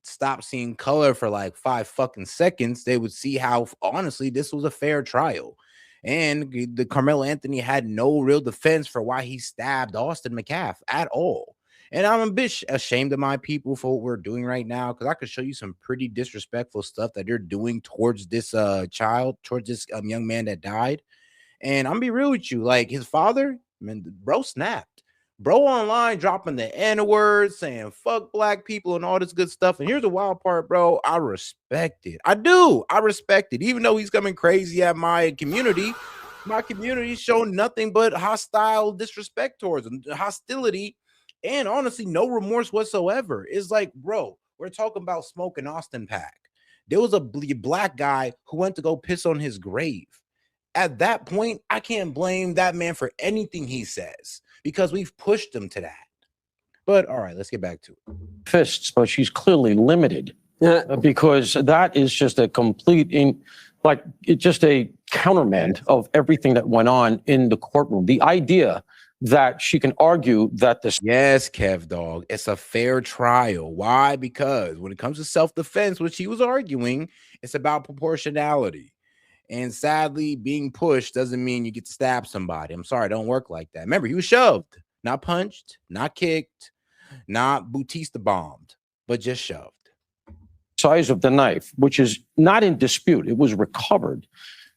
stop seeing color for like 5 fucking seconds, they would see how honestly this was a fair trial. And the Carmelo Anthony had no real defense for why he stabbed Austin Metcalf at all. And I'm a bit ashamed of my people for what we're doing right now, because I could show you some pretty disrespectful stuff that they're doing towards this child, towards this young man that died. And I'm gonna be real with you, like his father, man, bro snapped. Bro online dropping the N-word, saying fuck black people and all this good stuff. And here's the wild part, bro. I respect it. I do. I respect it. Even though he's coming crazy at my community showing nothing but hostile disrespect towards him, hostility, and honestly, no remorse whatsoever. It's like, bro, we're talking about smoking Austin Pack. There was a black guy who went to go piss on his grave. At that point, I can't blame that man for anything he says because we've pushed him to that. But all right, let's get back to it. Fists, but she's clearly limited because that is just a complete, just a countermand of everything that went on in the courtroom. The idea that she can argue that this. Yes, Kev dog, it's a fair trial. Why? Because when it comes to self-defense, which he was arguing, it's about proportionality. And sadly, being pushed doesn't mean you get to stab somebody. I'm sorry, it don't work like that. Remember, he was shoved, not punched, not kicked, not Bautista bombed, but just shoved. Size of the knife, which is not in dispute, it was recovered.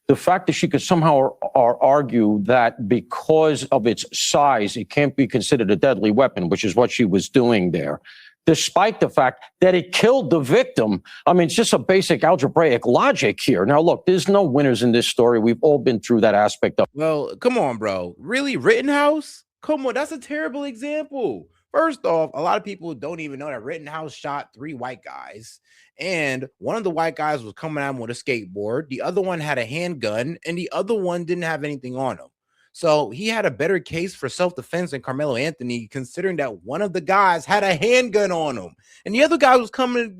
The fact that she could somehow argue that because of its size, it can't be considered a deadly weapon, which is what she was doing there, despite the fact that it killed the victim. I mean, it's just a basic algebraic logic here. Now, look, there's no winners in this story. We've all been through that aspect of. Well, come on, bro. Really? Rittenhouse? Come on, that's a terrible example. First off, a lot of people don't even know that Rittenhouse shot 3 white guys. And one of the white guys was coming at him with a skateboard. The other one had a handgun, and the other one didn't have anything on him. So he had a better case for self-defense than Carmelo Anthony, considering that one of the guys had a handgun on him, and the other guy was coming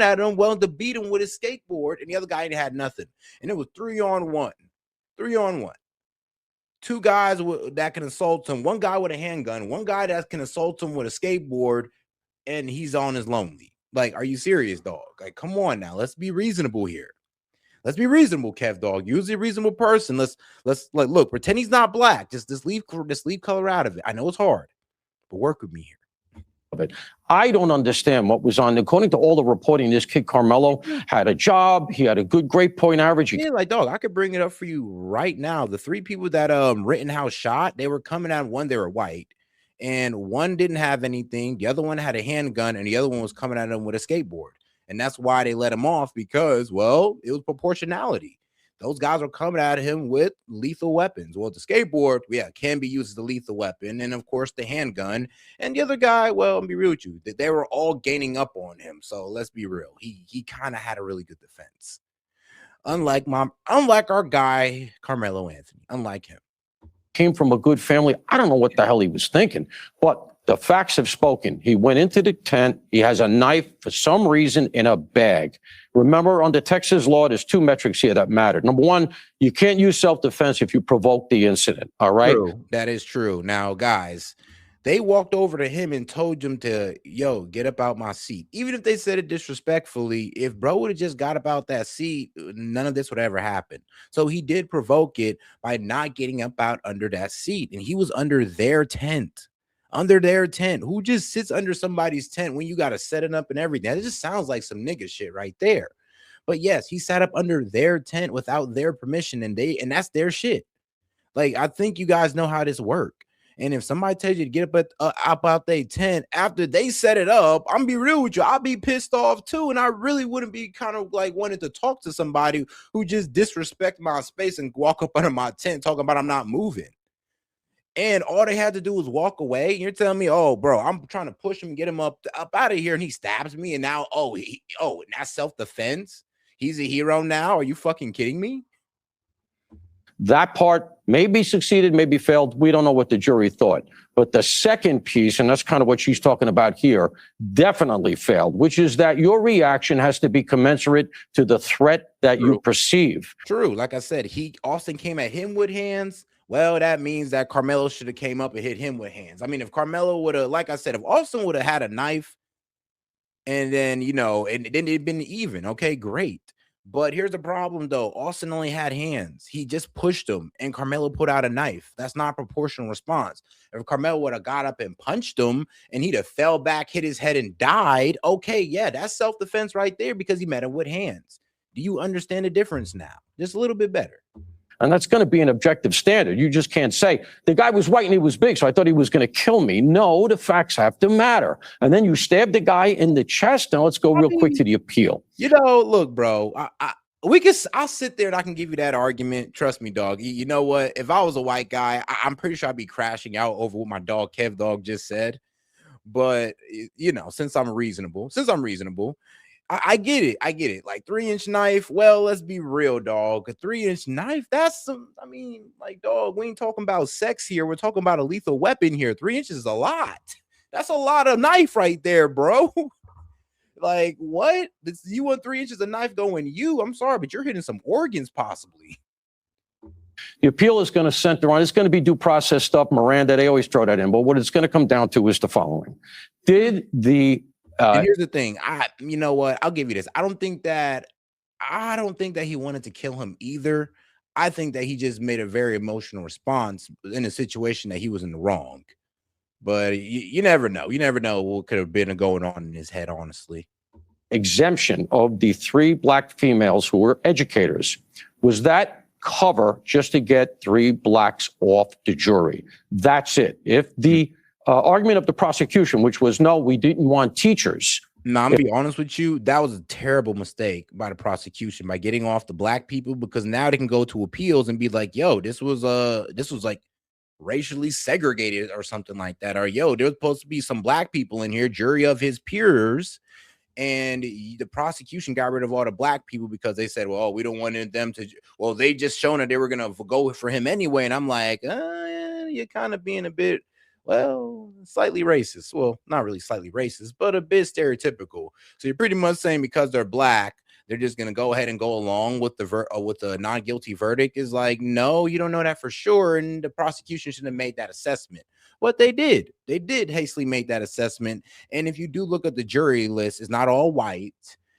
at him, willing to beat him with his skateboard, and the other guy had nothing. And it was 3-on-1. 3-on-1. 2 guys that can assault him. One guy with a handgun, one guy that can assault him with a skateboard, and he's on his lonely. Like, are you serious, dog? Like, come on now. Let's be reasonable here. Let's be reasonable, Kev dog. Use a reasonable person. Let's like look, pretend he's not black. Just leave color out of it. I know it's hard, but work with me here. I don't understand what was on. According to all the reporting, this kid Carmelo had a job. He had a good grade point average. Yeah, like dog, I could bring it up for you right now. The 3 people that Rittenhouse shot, they were coming at one. They were white, and one didn't have anything. The other one had a handgun, and the other one was coming at him with a skateboard. And that's why they let him off, because, well, it was proportionality. Those guys are coming at him with lethal weapons. Well, the skateboard, yeah, can be used as a lethal weapon. And, of course, the handgun. And the other guy, well, I'll be real with you, they were all gaining up on him. So let's be real. He kind of had a really good defense. Unlike our guy, Carmelo Anthony. Unlike him. Came from a good family. I don't know what the hell he was thinking, but the facts have spoken. He went into the tent. He has a knife for some reason in a bag. Remember, under Texas law, there's 2 metrics here that matter. Number 1, you can't use self-defense if you provoke the incident. All right? True. That is true. Now, guys, they walked over to him and told him to, get up out my seat. Even if they said it disrespectfully, if bro would have just got up out that seat, none of this would ever happen. So he did provoke it by not getting up out under that seat. And he was under their tent. Who just sits under somebody's tent when you got to set it up and everything? It just sounds like some nigga shit right there. But yes, he sat up under their tent without their permission, and that's their shit. Like, I think you guys know how this work. And if somebody tells you to get up out their tent after they set it up, I'm be real with you, I'll be pissed off too. And I really wouldn't be kind of like wanting to talk to somebody who just disrespect my space and walk up under my tent talking about I'm not moving. And all they had to do was walk away. You're telling me, oh, bro, I'm trying to push him, get him up out of here, and he stabs me. And now, that's self-defense. He's a hero now. Are you fucking kidding me? That part maybe succeeded, maybe failed. We don't know what the jury thought. But the second piece, and that's kind of what she's talking about here, definitely failed, which is that your reaction has to be commensurate to the threat that you perceive. True. Like I said, Austin came at him with hands. Well, that means that Carmelo should have came up and hit him with hands. I mean, if Carmelo would have, like I said, if Austin would have had a knife, And then, and then it'd been even. Okay, great. But here's the problem though. Austin only had hands. He just pushed him, and Carmelo put out a knife. That's not a proportional response. If Carmelo would have got up and punched him and he'd have fell back, hit his head, and died, okay, yeah, that's self-defense right there because he met him with hands. Do you understand the difference now? Just a little bit better. And that's going to be an objective standard. You just can't say, the guy was white and he was big, so I thought he was going to kill me. No, the facts have to matter. And then you stab the guy in the chest. Now let's go real quick to the appeal. Look, bro, I'll sit there and I can give you that argument. Trust me, dog. You know what? If I was a white guy, I'm pretty sure I'd be crashing out over what my dog Kev Dog just said. But since I'm reasonable, I get it. I get it. Like 3-inch knife. Well, let's be real, dog. A 3-inch knife. That's like, dog, we ain't talking about sex here. We're talking about a lethal weapon here. 3 inches is a lot. That's a lot of knife right there, bro. Like, what? You want 3 inches of knife going you? I'm sorry, but you're hitting some organs possibly. The appeal is going to center on, it's going to be due process stuff, Miranda, they always throw that in. But what it's going to come down to is the following. And here's the thing. You know what? I'll give you this. I don't think that he wanted to kill him either. I think that he just made a very emotional response in a situation that he was in the wrong. But you never know. You never know what could have been going on in his head, honestly. Exemption of the 3 black females who were educators. Was that cover just to get 3 blacks off the jury? That's it. If the argument of the prosecution, which was, no, we didn't want teachers. No, I'm gonna be honest with you. That was a terrible mistake by the prosecution by getting off the black people, because now they can go to appeals and be like, yo, this was like racially segregated or something like that. Or, yo, there's supposed to be some black people in here, jury of his peers. And the prosecution got rid of all the black people because they said, well, we don't want them to. Well, they just shown that they were going to go for him anyway. And I'm like, you're kind of being a bit, well, slightly racist. Well, not really slightly racist, but a bit stereotypical. So you're pretty much saying because they're black, they're just going to go ahead and go along with the non-guilty verdict. Is like, no, you don't know that for sure. And the prosecution should have made that assessment. What they did hastily make that assessment. And if you do look at the jury list, it's not all white.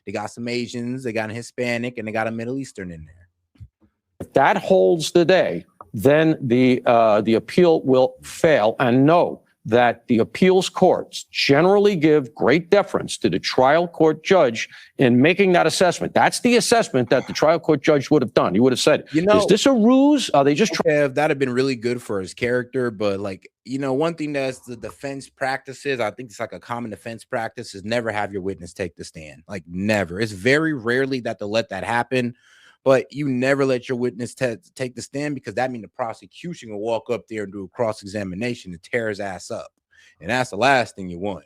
They got some Asians, they got a Hispanic, and they got a Middle Eastern in there. If that holds the day, then the appeal will fail. And know that the appeals courts generally give great deference to the trial court judge in making that assessment. That's the assessment that the trial court judge would have done. He would have said, is this a ruse? Are they just that'd have been really good for his character. But like, one thing that's the defense practices, I think it's like a common defense practice, is never have your witness take the stand. Like, never. It's very rarely that they'll let that happen. But you never let your witness take the stand, because that means the prosecution will walk up there and do a cross-examination and tear his ass up. And that's the last thing you want.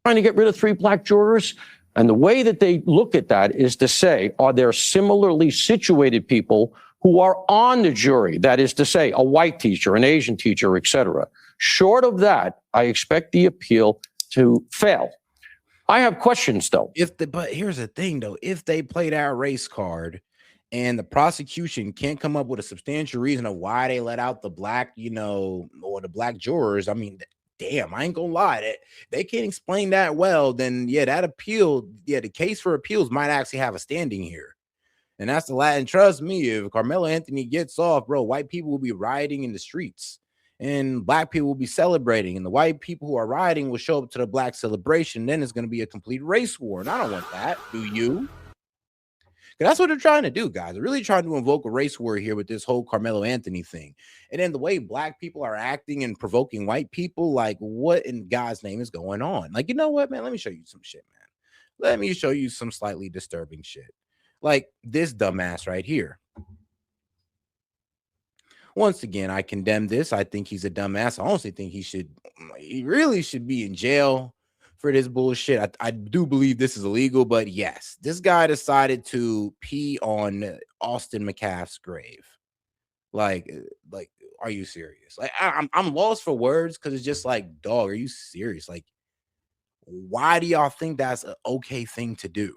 Trying to get rid of 3 black jurors. And the way that they look at that is to say, are there similarly situated people who are on the jury? That is to say, a white teacher, an Asian teacher, etc. Short of that, I expect the appeal to fail. I have questions, though. But here's the thing, though. If they play that race card and the prosecution can't come up with a substantial reason of why they let out the black, or the black jurors, I mean, damn, I ain't gonna lie. They can't explain that well, then, yeah, that appeal, the case for appeals might actually have a standing here. And that's the Latin. Trust me, if Carmelo Anthony gets off, bro, white people will be rioting in the streets. And black people will be celebrating, and the white people who are rioting will show up to the black celebration. Then it's going to be a complete race war, and I don't want that. Do you? That's what they're trying to do, guys. They're really trying to invoke a race war here with this whole Carmelo Anthony thing. And then the way black people are acting and provoking white people, like, what in God's name is going on? Like, you know what, man? Let me show you some shit, man. Let me show you some slightly disturbing shit. Like this dumbass right here. Once again, I condemn this. I think he's a dumbass. I honestly think he really should be in jail for this bullshit. I do believe this is illegal, but yes, this guy decided to pee on Austin Metcalf's grave. Like, are you serious? Like, I'm lost for words, because it's just like, dog, are you serious? Like, why do y'all think that's an okay thing to do?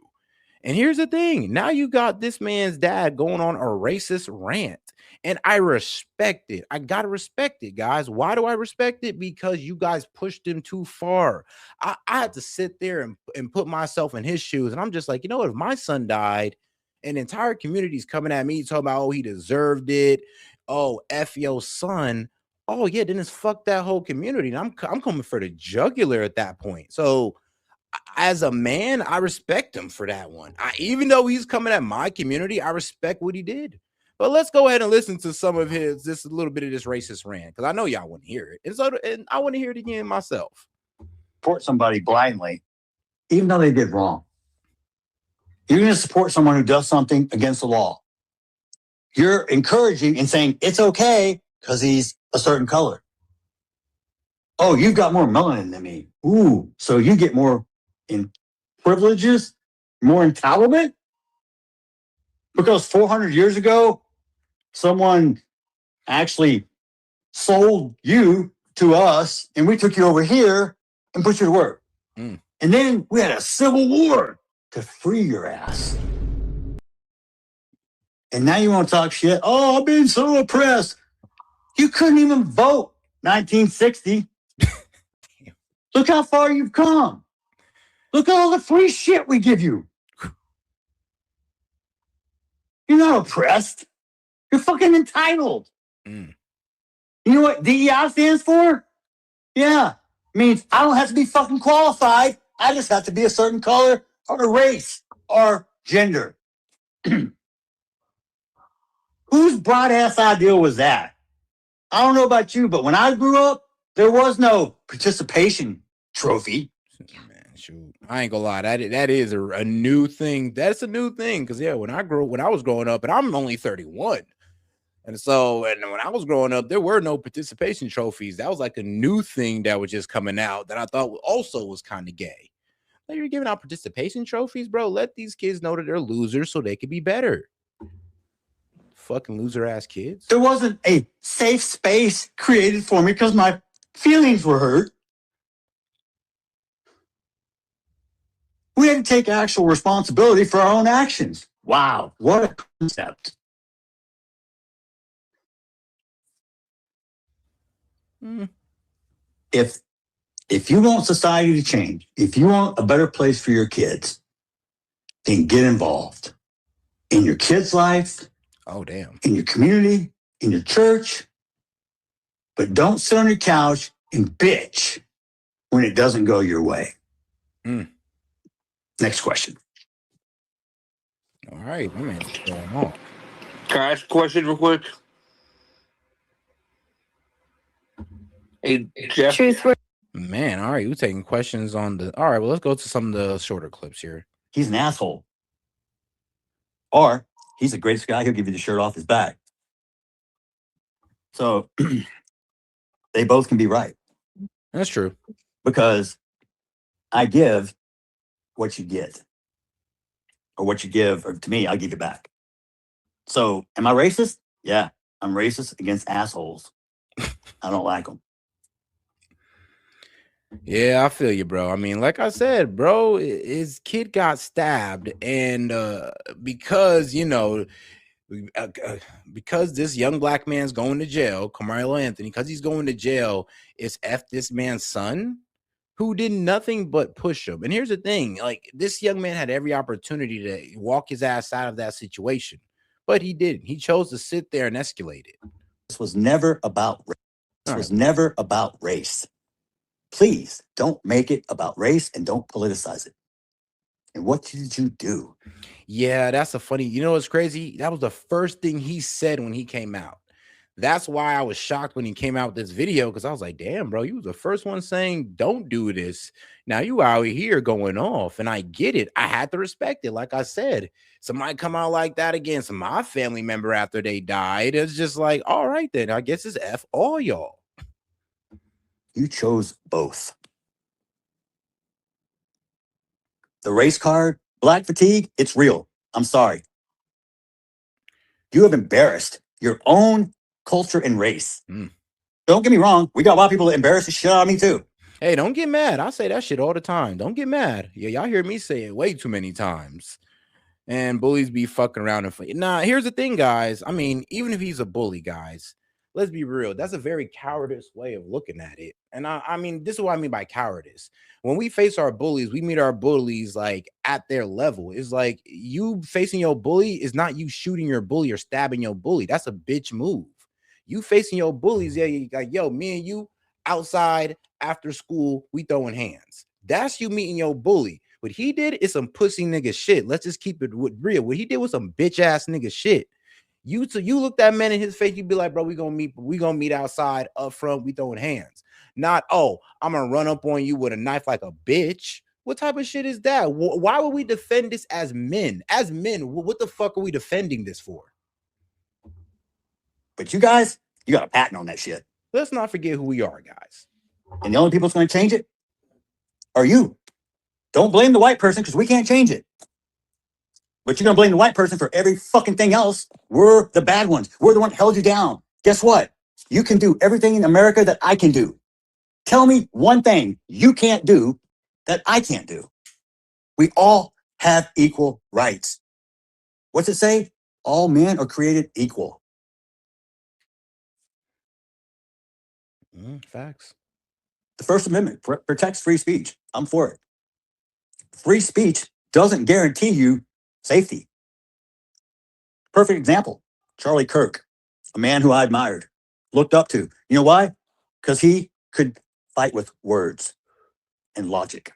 And here's the thing. Now you got this man's dad going on a racist rant. And I respect it. I got to respect it, guys. Why do I respect it? Because you guys pushed him too far. I had to sit there and put myself in his shoes. And I'm just like, you know what? If my son died, an entire community's coming at me talking about, oh, he deserved it. Oh, F your son. Oh, yeah, then it's fuck that whole community. And I'm coming for the jugular at that point. So, as a man, I respect him for that one. Even though he's coming at my community, I respect what he did. But let's go ahead and listen to some of just a little bit of this racist rant, because I know y'all want to hear it. And I want to hear it again myself. Support somebody blindly, even though they did wrong. You're going to support someone who does something against the law. You're encouraging and saying it's okay because he's a certain color. Oh, you've got more melanin than me. Ooh, so you get more in privileges, more entitlement? Because 400 years ago, someone actually sold you to us and we took you over here and put you to work. And then we had a civil war to free your ass. And now you want to talk shit? Oh, I've been so oppressed. You couldn't even vote 1960. Look how far you've come. Look at all the free shit we give you. You're not oppressed. You're fucking entitled. You know what DEI stands for? Yeah. It means I don't have to be fucking qualified. I just have to be a certain color or a race or gender. Whose broad ass idea was that? I don't know about you, but when I grew up, there was no participation trophy. Man, shoot, I ain't gonna lie. That is a new thing. That's a new thing. Cause yeah, when I was growing up, and I'm only 31. And when I was growing up, there were no participation trophies. That was like a new thing that was just coming out that I thought also was kind of gay. Like, you're giving out participation trophies, bro. Let these kids know that they're losers so they can be better. Fucking loser ass kids. There wasn't a safe space created for me because my feelings were hurt. We had to take actual responsibility for our own actions. Wow, what a concept. If you want society to change, if you want a better place for your kids, then get involved in your kids' life. Oh, damn. In your community, in your church. But don't sit on your couch and bitch when it doesn't go your way. Next question. All right, my man's going on. Can I ask a question real quick? Hey, Jeff. Man, all right, we're taking questions on the. All right, well, let's go to some of the shorter clips here. He's an asshole. Or he's the greatest guy. He'll give you the shirt off his back. So they both can be right. That's true. Because I give what you get. Or what you give, or to me, I'll give it back. So am I racist? Yeah, I'm racist against assholes. I don't like them. Yeah, I feel you, bro. I mean, like I said, bro, his kid got stabbed, and because because this young black man's going to jail, Carmelo Anthony, because he's going to jail, it's F this man's son who did nothing but push him. And here's the thing, like, this young man had every opportunity to walk his ass out of that situation, but he didn't. He chose to sit there and escalate it. This was never about race. This was never about race. Please don't make it about race and don't politicize it. And what did you do? Yeah, that's a funny, what's crazy? That was the first thing he said when he came out. That's why I was shocked when he came out with this video, because I was like, damn, bro, you was the first one saying don't do this. Now you out here going off, and I get it. I had to respect it. Like I said, somebody come out like that against my family member after they died. It's just like, all right, then I guess it's F all y'all. You chose both. The race card, black fatigue, it's real. I'm sorry. You have embarrassed your own culture and race. Don't get me wrong. We got a lot of people that embarrass the shit out of me too. Hey, don't get mad. I say that shit all the time. Don't get mad. Yeah, y'all hear me say it way too many times. And bullies be fucking around and nah, here's the thing, guys. I mean, even if he's a bully, guys, let's be real. That's a very cowardice way of looking at it. And I mean, this is what I mean by cowardice. When we face our bullies, we meet our bullies like at their level. It's like you facing your bully is not you shooting your bully or stabbing your bully. That's a bitch move. You facing your bullies, yeah, you like, yo, me and you outside after school, we throwing hands. That's you meeting your bully. What he did is some pussy nigga shit. Let's just keep it real. What he did was some bitch ass nigga shit. You look that man in his face, you be like, bro, we gonna meet outside up front, we throwing hands. Not, oh, I'm gonna run up on you with a knife like a bitch. What type of shit is that? Why would we defend this as men? As men, what the fuck are we defending this for? But you guys, you got a patent on that shit. Let's not forget who we are, guys. And the only people that's going to change it are you. Don't blame the white person because we can't change it. But you're going to blame the white person for every fucking thing else. We're the bad ones. We're the one that held you down. Guess what? You can do everything in America that I can do. Tell me one thing you can't do that I can't do. We all have equal rights. What's it say? All men are created equal. Facts. The First Amendment protects free speech. I'm for it. Free speech doesn't guarantee you safety. Perfect example, Charlie Kirk, a man who I admired, looked up to. You know why? Because he could fight with words and logic.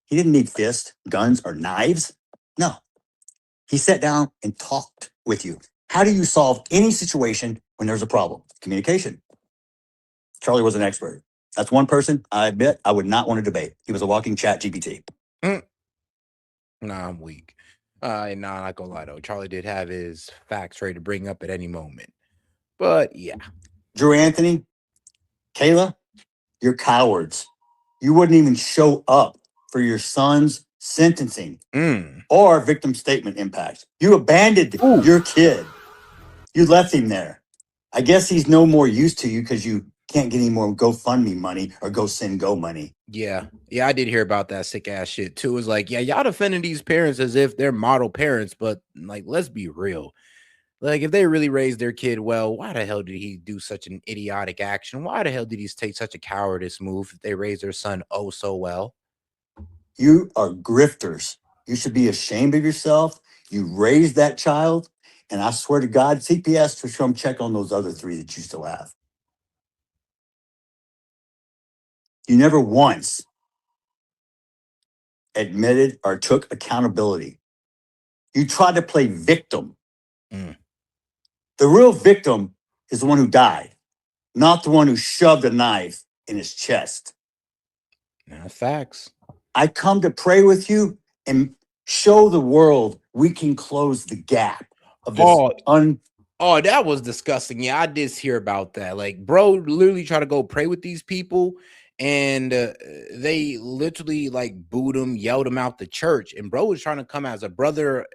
He didn't need fists, guns, or knives. No. He sat down and talked with you. How do you solve any situation when there's a problem? Communication. Charlie was an expert. That's one person I admit I would not want to debate. He was a walking chat GPT. Nah, I'm weak. Nah, not gonna lie though. Charlie did have his facts ready to bring up at any moment. But yeah. Drew Anthony, Kayla, you're cowards. You wouldn't even show up for your son's sentencing or victim statement impact. You abandoned your kid. You left him there. I guess he's no more use to you because you can't get any more GoFundMe money or GoSendGo money. Yeah, I did hear about that sick ass shit too. It's like, yeah, y'all defending these parents as if they're model parents, but like, let's be real. Like, if they really raised their kid well, why the hell did he do such an idiotic action? Why the hell did he take such a cowardice move if they raised their son oh so well? You are grifters. You should be ashamed of yourself. You raised that child, and I swear to God, CPS to come check on those other 3 that you still have. You never once admitted or took accountability. You tried to play victim. The real victim is the one who died, not the one who shoved a knife in his chest. Nah, facts. I come to pray with you and show the world we can close the gap of this Oh, that was disgusting. Yeah, I did hear about that. Like, bro literally try to go pray with these people, and they literally like booed him, yelled him out the church. And bro was trying to come as a brother,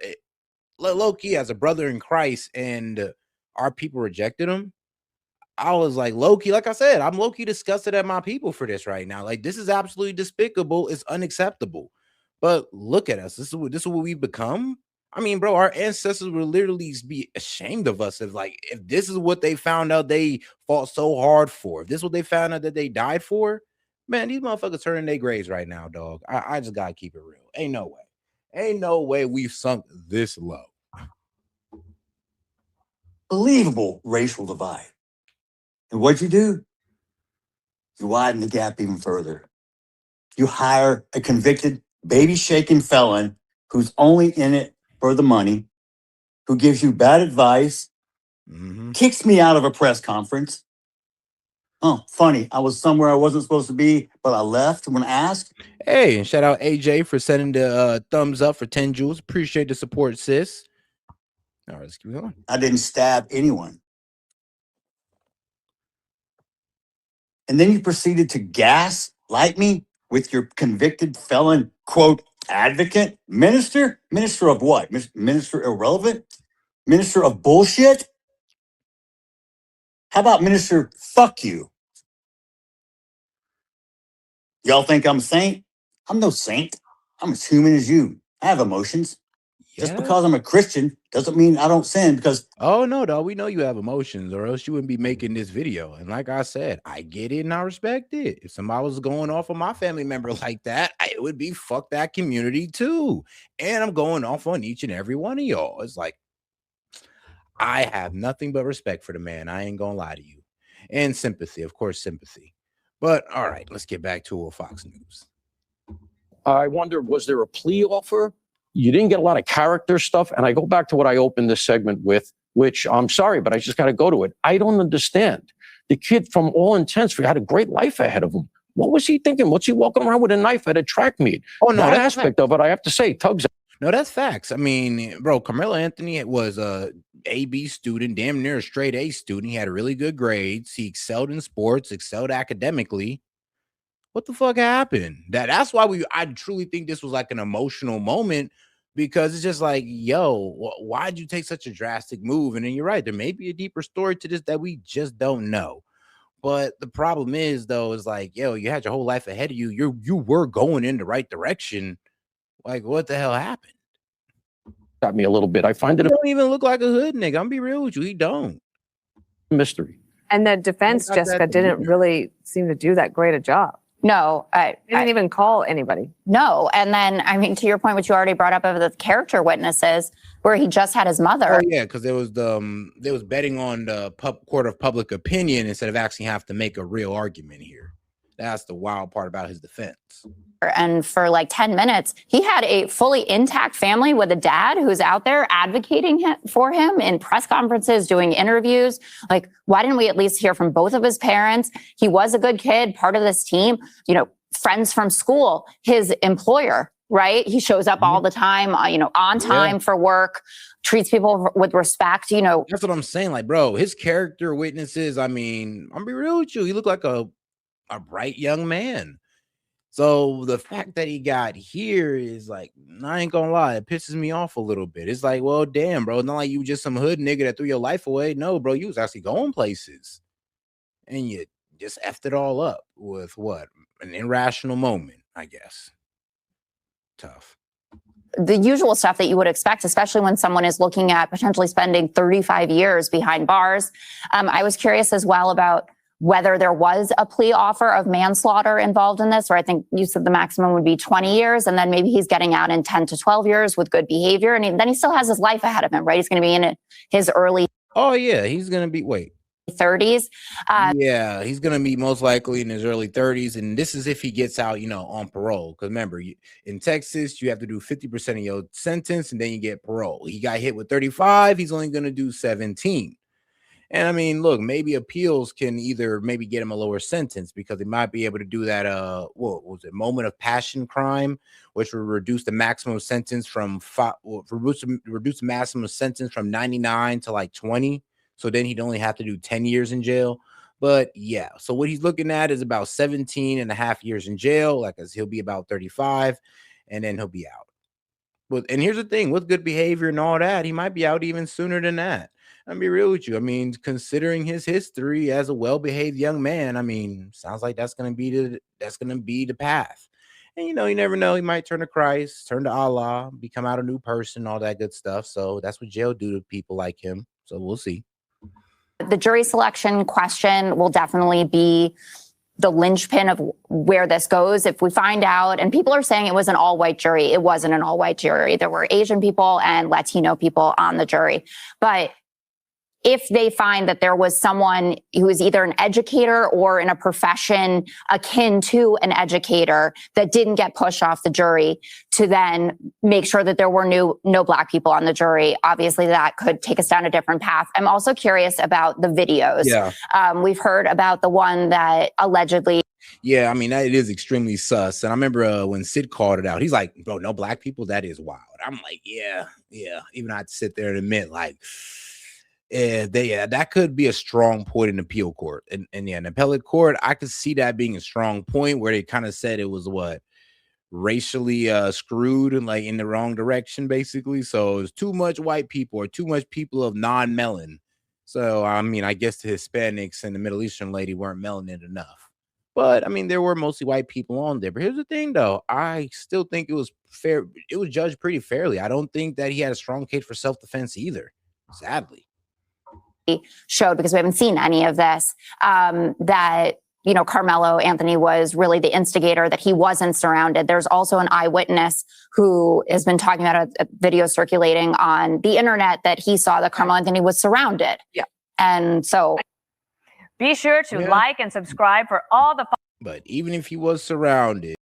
low key as a brother in Christ, and our people rejected him. I was like, low key, like I said, I'm low key disgusted at my people for this right now. Like, this is absolutely despicable. It's unacceptable. But look at us. This is what we've become. I mean, bro, our ancestors would literally be ashamed of us if this is what they found out they fought so hard for. If this is what they found out that they died for, man, these motherfuckers turning their graves right now, dog. I just gotta keep it real. Ain't no way. Ain't no way we've sunk this low. Believable racial divide. And what'd you do? You widen the gap even further. You hire a convicted baby-shaking felon who's only in it for the money, who gives you bad advice, kicks me out of a press conference. Oh, funny. I was somewhere I wasn't supposed to be, but I left when asked. Hey, and shout out AJ for sending the thumbs up for 10 jewels. Appreciate the support, sis. All right, let's keep going. I didn't stab anyone. And then you proceeded to gaslight me with your convicted felon, quote, advocate, minister? Minister of what? Minister irrelevant? Minister of bullshit? How about minister fuck you? Y'all think I'm a saint? I'm no saint. I'm as human as you. I have emotions. Just Yeah. because I'm a Christian doesn't mean I don't sin, because Oh no, dog. We know you have emotions, or else you wouldn't be making this video. And like I said, I get it and I respect it. If somebody was going off on my family member like that, it would be fuck that community too. And I'm going off on each and every one of y'all. It's like I have nothing but respect for the man. I ain't gonna lie to you. And sympathy, of course, sympathy. But all right, let's get back to Fox News. I wonder, was there a plea offer? You didn't get a lot of character stuff. And I go back to what I opened this segment with, which I'm sorry, but I just got to go to it. I don't understand. The kid, from all intents, had a great life ahead of him. What was he thinking? What's he walking around with a knife at a track meet? Oh, no, that that's aspect of it, I have to say, tugs. No, that's facts. I mean, bro, Carmelo Anthony was a AB student, damn near a straight A student. He had really good grades. He excelled in sports, excelled academically. What the fuck happened? That's why I truly think this was like an emotional moment, because it's just like, yo, why'd you take such a drastic move? And then you're right, there may be a deeper story to this that we just don't know. But the problem is, though, is like, yo, you had your whole life ahead of you. You were going in the right direction. Like, what the hell happened? Got me a little bit. I find it He don't even look like a hood nigga. I'm gonna be real with you. He don't. a mystery. And the defense, Jessica, didn't really seem to do that great a job. No, They didn't even call anybody. no. And then, I mean, to your point, which you already brought up of the character witnesses, where he just had his mother. Oh yeah, because there was betting on the court of public opinion instead of actually have to make a real argument here. That's the wild part about his defense. And for like 10 minutes, he had a fully intact family with a dad who's out there advocating for him in press conferences, doing interviews. Like, why didn't we at least hear from both of his parents? He was a good kid, part of this team, friends from school, his employer, right? He shows up all the time, on time for work, treats people with respect, That's what I'm saying. Like, bro, his character witnesses, I mean, I'm be real with you. He looked like a bright young man. So the fact that he got here is like, I ain't gonna lie, it pisses me off a little bit. It's like, well, damn, bro, it's not like you just some hood nigga that threw your life away. No, bro, you was actually going places. And you just effed it all up with what? An irrational moment, I guess. Tough. The usual stuff that you would expect, especially when someone is looking at potentially spending 35 years behind bars. I was curious as well about whether there was a plea offer of manslaughter involved in this, or I think you said the maximum would be 20 years, and then maybe he's getting out in 10 to 12 years with good behavior, and then he still has his life ahead of him, right? He's going to be in his early. Oh yeah, he's gonna be 30s. Yeah, he's gonna be most likely in his early 30s, and this is if he gets out, on parole. Because remember, in Texas, you have to do 50% of your sentence, and then you get parole. He got hit with 35. He's only gonna do 17. And I mean, look, maybe appeals can either maybe get him a lower sentence, because they might be able to do that. What was it? Moment of passion crime, which will reduce the maximum sentence from reduce the maximum sentence from 99 to like 20. So then he'd only have to do 10 years in jail. But yeah, so what he's looking at is about 17 and a half years in jail, like as he'll be about 35, and then he'll be out. And here's the thing, with good behavior and all that, he might be out even sooner than that. I'll be real with you. I mean, considering his history as a well-behaved young man, I mean, sounds like that's gonna be the path. And you never know. He might turn to Christ, turn to Allah, become out a new person, all that good stuff. So that's what jail do to people like him. So we'll see. The jury selection question will definitely be the linchpin of where this goes. If we find out, and people are saying it was an all-white jury, it wasn't an all-white jury. There were Asian people and Latino people on the jury. But if they find that there was someone who is either an educator or in a profession akin to an educator that didn't get pushed off the jury, to then make sure that there were no Black people on the jury, obviously that could take us down a different path. I'm also curious about the videos. Yeah. We've heard about the one that allegedly. Yeah, I mean, it is extremely sus. And I remember when Sid called it out, he's like, bro, no Black people, that is wild. I'm like, yeah. Even I had to sit there and admit, like, that could be a strong point in appeal court. And in appellate court, I could see that being a strong point where they kind of said it was racially screwed and like in the wrong direction, basically. So it's too much white people or too much people of non-melon. So I mean, I guess the Hispanics and the Middle Eastern lady weren't melanin enough. But I mean, there were mostly white people on there. But here's the thing, though. I still think it was fair. It was judged pretty fairly. I don't think that he had a strong case for self-defense either, sadly. Showed, because we haven't seen any of this, that, you know, Carmelo Anthony was really the instigator, that he wasn't surrounded. There's also an eyewitness who has been talking about a video circulating on the internet that he saw that Carmelo Anthony was surrounded. Yeah. And so be sure to like and subscribe for all the. But even if he was surrounded.